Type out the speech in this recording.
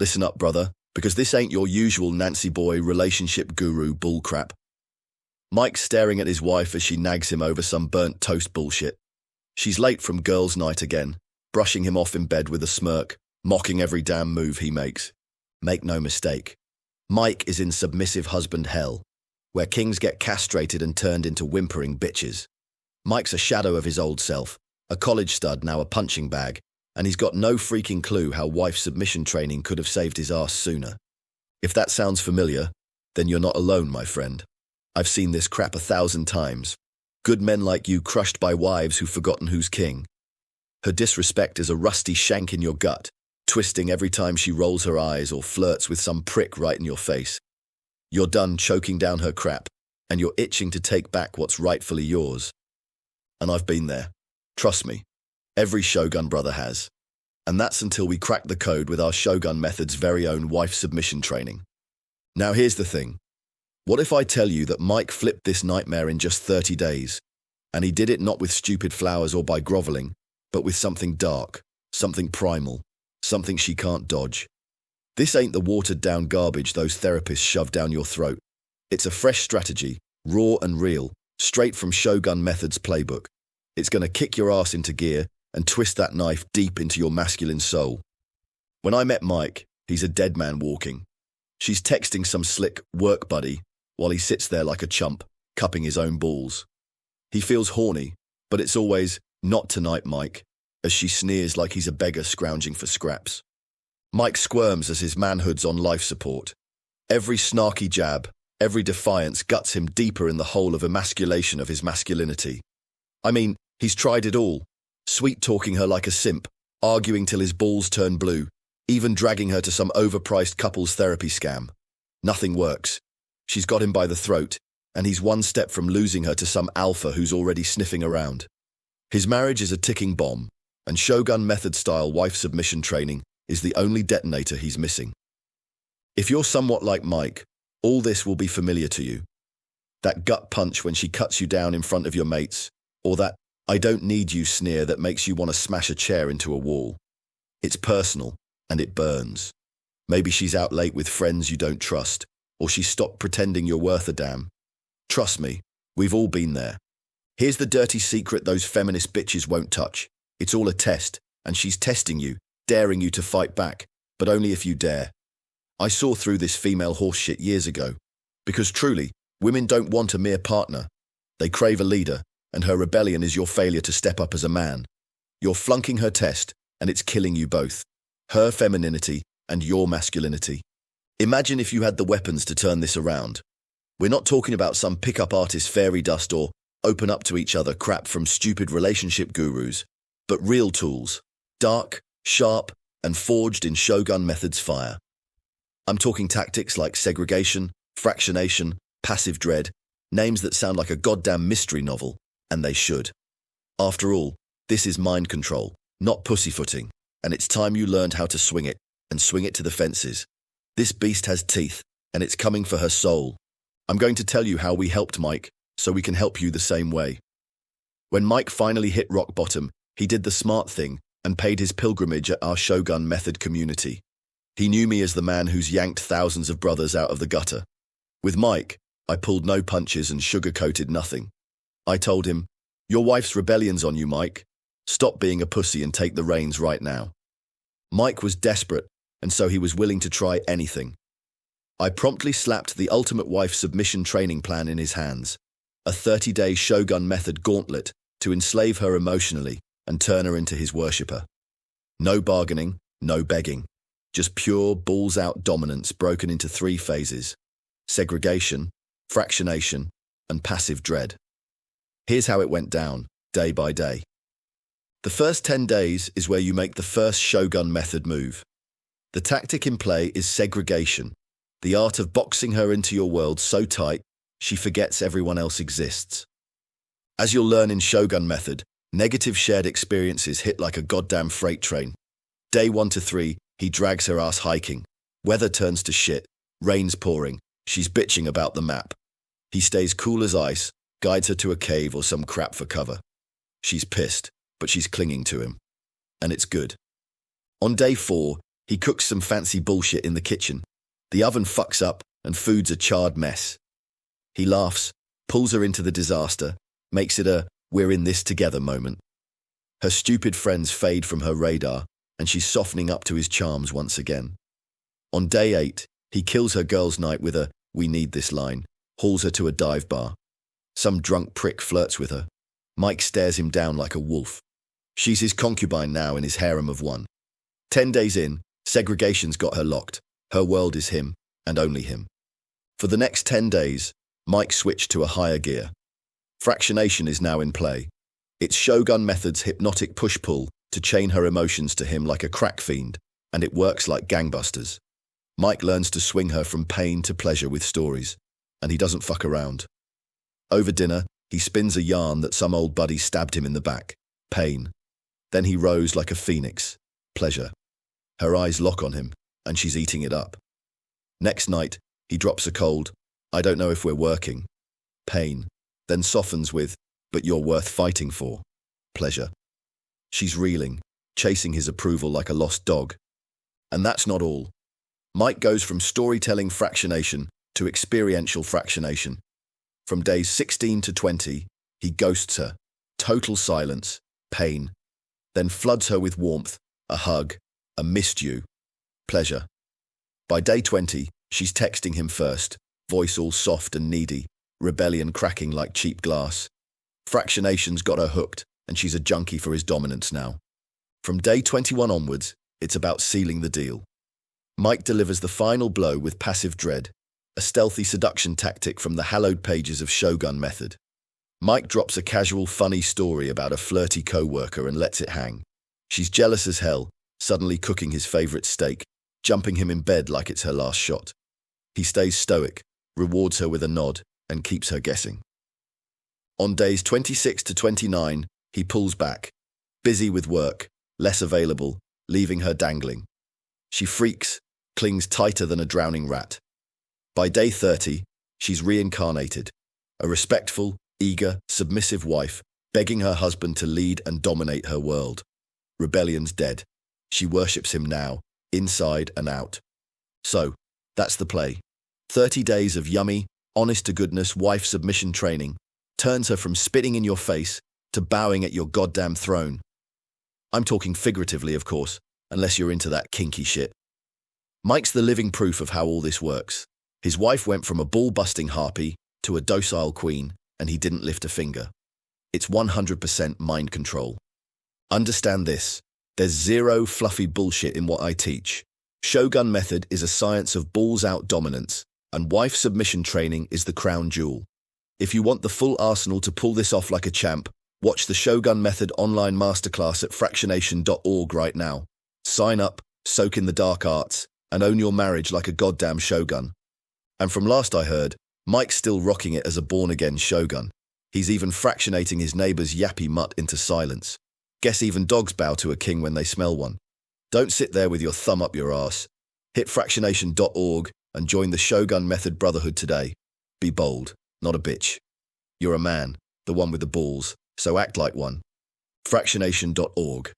Listen up, brother, because this ain't your usual Nancy boy relationship guru bullcrap. Mike's staring at his wife as she nags him over some burnt toast bullshit. She's late from girls' night again, brushing him off in bed with a smirk, mocking every damn move he makes. Make no mistake, Mike is in submissive husband hell, where kings get castrated and turned into whimpering bitches. Mike's a shadow of his old self, a college stud, now a punching bag, and he's got no freaking clue how wife submission training could have saved his ass sooner. If that sounds familiar, then you're not alone, my friend. I've seen this crap 1,000 times. Good men like you crushed by wives who've forgotten who's king. Her disrespect is a rusty shank in your gut, twisting every time she rolls her eyes or flirts with some prick right in your face. You're done choking down her crap, and you're itching to take back what's rightfully yours. And I've been there. Trust me, every Shogun brother has. And that's until we crack the code with our Shogun Method's very own wife submission training. Now here's the thing. What if I tell you that Mike flipped this nightmare in just 30 days, and he did it not with stupid flowers or by groveling, but with something dark, something primal, something she can't dodge. This ain't the watered-down garbage those therapists shove down your throat. It's a fresh strategy, raw and real, straight from Shogun Method's playbook. It's going to kick your ass into gear and twist that knife deep into your masculine soul. When I met Mike, he's a dead man walking. She's texting some slick work buddy while he sits there like a chump, cupping his own balls. He feels horny, but it's always, "Not tonight, Mike," as she sneers like he's a beggar scrounging for scraps. Mike squirms as his manhood's on life support. Every snarky jab, every defiance guts him deeper in the hole of emasculation of his masculinity. I mean, he's tried it all. Sweet-talking her like a simp, arguing till his balls turn blue, even dragging her to some overpriced couples therapy scam. Nothing works. She's got him by the throat, and he's one step from losing her to some alpha who's already sniffing around. His marriage is a ticking bomb, and Shogun Method-style wife submission training is the only detonator he's missing. If you're somewhat like Mike, all this will be familiar to you. That gut punch when she cuts you down in front of your mates, or that "I don't need you" sneer that makes you want to smash a chair into a wall. It's personal, and it burns. Maybe she's out late with friends you don't trust, or she stopped pretending you're worth a damn. Trust me, we've all been there. Here's the dirty secret those feminist bitches won't touch. It's all a test, and she's testing you, daring you to fight back, but only if you dare. I saw through this female horseshit years ago, because truly, women don't want a mere partner. They crave a leader, and her rebellion is your failure to step up as a man. You're flunking her test, and it's killing you both. Her femininity and your masculinity. Imagine if you had the weapons to turn this around. We're not talking about some pickup artist fairy dust or open up to each other crap from stupid relationship gurus, but real tools, dark, sharp, and forged in Shogun Method's fire. I'm talking tactics like segregation, fractionation, passive dread, names that sound like a goddamn mystery novel, and they should. After all, this is mind control, not pussyfooting, and it's time you learned how to swing it, and swing it to the fences. This beast has teeth, and it's coming for her soul. I'm going to tell you how we helped Mike, so we can help you the same way. When Mike finally hit rock bottom, he did the smart thing and paid his pilgrimage at our Shogun Method community. He knew me as the man who's yanked thousands of brothers out of the gutter. With Mike, I pulled no punches and sugar-coated nothing. I told him, "Your wife's rebellion's on you, Mike. Stop being a pussy and take the reins right now." Mike was desperate, and so he was willing to try anything. I promptly slapped the ultimate wife submission training plan in his hands, a 30-day Shogun Method gauntlet to enslave her emotionally and turn her into his worshipper. No bargaining, no begging, just pure balls-out dominance broken into 3 phases: segregation, fractionation, and passive dread. Here's how it went down, day by day. The first 10 days is where you make the first Shogun Method move. The tactic in play is segregation, the art of boxing her into your world so tight she forgets everyone else exists. As you'll learn in Shogun Method, negative shared experiences hit like a goddamn freight train. Day 1 to 3, he drags her ass hiking. Weather turns to shit, rain's pouring, she's bitching about the map. He stays cool as ice, guides her to a cave or some crap for cover. She's pissed, but she's clinging to him. And it's good. On day 4, He cooks some fancy bullshit in the kitchen. The oven fucks up and food's a charred mess. He laughs, pulls her into the disaster, makes it a "we're in this together" moment. Her stupid friends fade from her radar, and she's softening up to his charms once again. On day 8, he kills her girls' night with a "we need this" line, hauls her to a dive bar. Some drunk prick flirts with her. Mike stares him down like a wolf. She's his concubine now in his harem of one. 10 days in, segregation's got her locked. Her world is him, and only him. For the next 10 days, Mike switched to a higher gear. Fractionation is now in play. It's Shogun Method's hypnotic push-pull to chain her emotions to him like a crack fiend, and it works like gangbusters. Mike learns to swing her from pain to pleasure with stories, and he doesn't fuck around. Over dinner, he spins a yarn that some old buddy stabbed him in the back. Pain. Then he rose like a phoenix. Pleasure. Her eyes lock on him, and she's eating it up. Next night, he drops a cold, "I don't know if we're working." Pain. Then softens with, "But you're worth fighting for." Pleasure. She's reeling, chasing his approval like a lost dog. And that's not all. Mike goes from storytelling fractionation to experiential fractionation. From days 16 to 20, he ghosts her, total silence, pain, then floods her with warmth, a hug, a "missed you," pleasure. By day 20, she's texting him first, voice all soft and needy, rebellion cracking like cheap glass. Fractionation's got her hooked, and she's a junkie for his dominance now. From day 21 onwards, it's about sealing the deal. Mike delivers the final blow with passive dread, a stealthy seduction tactic from the hallowed pages of Shogun Method. Mike drops a casual, funny story about a flirty co-worker and lets it hang. She's jealous as hell, suddenly cooking his favorite steak, jumping him in bed like it's her last shot. He stays stoic, rewards her with a nod, and keeps her guessing. On days 26 to 29, he pulls back, busy with work, less available, leaving her dangling. She freaks, clings tighter than a drowning rat. By day 30, she's reincarnated, a respectful, eager, submissive wife, begging her husband to lead and dominate her world. Rebellion's dead. She worships him now, inside and out. So, that's the play. 30 days of yummy, honest-to-goodness wife submission training turns her from spitting in your face to bowing at your goddamn throne. I'm talking figuratively, of course, unless you're into that kinky shit. Mike's the living proof of how all this works. His wife went from a ball-busting harpy to a docile queen, and he didn't lift a finger. It's 100% mind control. Understand this. There's zero fluffy bullshit in what I teach. Shogun Method is a science of balls-out dominance, and wife submission training is the crown jewel. If you want the full arsenal to pull this off like a champ, watch the Shogun Method online masterclass at fractionation.org right now. Sign up, soak in the dark arts, and own your marriage like a goddamn shogun. And from last I heard, Mike's still rocking it as a born-again shogun. He's even fractionating his neighbor's yappy mutt into silence. Guess even dogs bow to a king when they smell one. Don't sit there with your thumb up your ass. Hit fractionation.org and join the Shogun Method Brotherhood today. Be bold, not a bitch. You're a man, the one with the balls, so act like one. fractionation.org